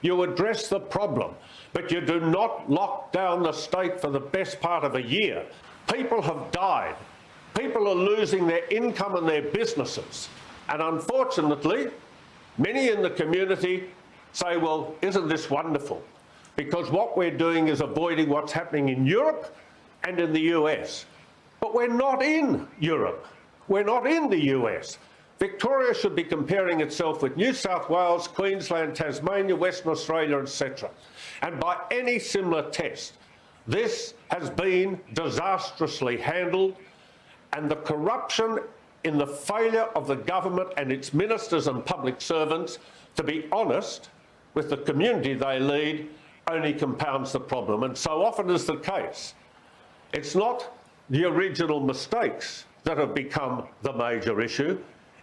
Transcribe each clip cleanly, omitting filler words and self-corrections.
You address the problem, but you do not lock down the state for the best part of a year. People have died. People are losing their income and their businesses. And unfortunately, many in the community say, well, isn't this wonderful? Because what we're doing is avoiding what's happening in Europe and in the US. But we're not in Europe. We're not in the US. Victoria should be comparing itself with New South Wales, Queensland, Tasmania, Western Australia, etc. And by any similar test, this has been disastrously handled, and the corruption in the failure of the government and its ministers and public servants to be honest with the community they lead only compounds the problem. And so often is the case, it's not the original mistakes that have become the major issue,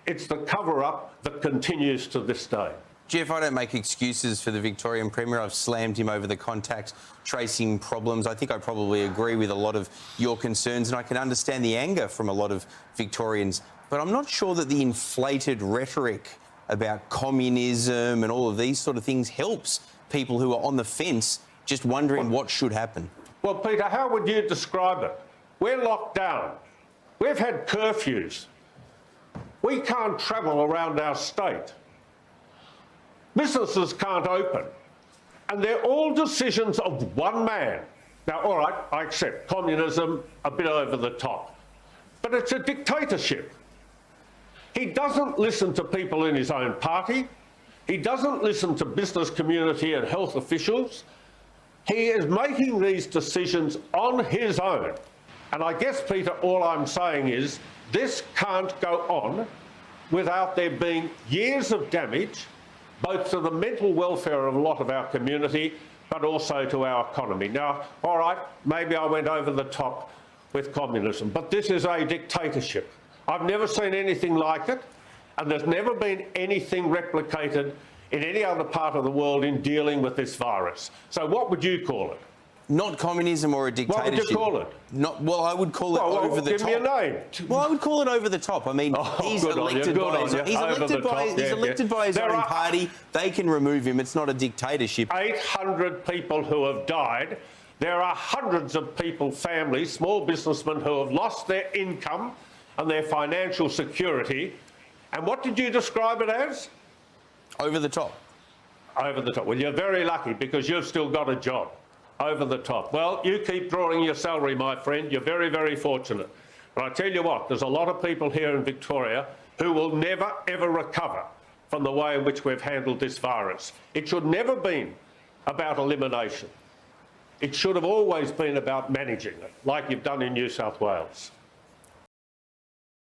it's the cover-up that continues to this day. Jeff, I don't make excuses for the Victorian Premier. I've slammed him over the contact tracing problems. I think I probably agree with a lot of your concerns, and I can understand the anger from a lot of Victorians. But I'm not sure that the inflated rhetoric about communism and all of these sort of things helps people who are on the fence just wondering what should happen. Well, Peter, how would you describe it? We're locked down. We've had curfews. We can't travel around our state. Businesses can't open. And they're all decisions of one man. Now, all right, I accept communism, a bit over the top. But it's a dictatorship. He doesn't listen to people in his own party. He doesn't listen to business community and health officials. He is making these decisions on his own. And I guess, Peter, all I'm saying is this can't go on without there being years of damage, both to the mental welfare of a lot of our community, but also to our economy. Now, all right, maybe I went over the top with communism, but this is a dictatorship. I've never seen anything like it, and there's never been anything replicated in any other part of the world in dealing with this virus. So what would you call it? Not communism or a dictatorship. What would you call it? Well, I would call it over the top. Give me a name. Well, I would call it over the top. I mean, he's elected by his own party. They can remove him. It's not a dictatorship. 800 people who have died. There are hundreds of people, families, small businessmen who have lost their income and their financial security. And what did you describe it as? Over the top. Over the top. Well, you're very lucky because you've still got a job. Over the top. Well, you keep drawing your salary, my friend. You're very, very fortunate. But I tell you what, there's a lot of people here in Victoria who will never, ever recover from the way in which we've handled this virus. It should never have been about elimination. It should have always been about managing it, like you've done in New South Wales.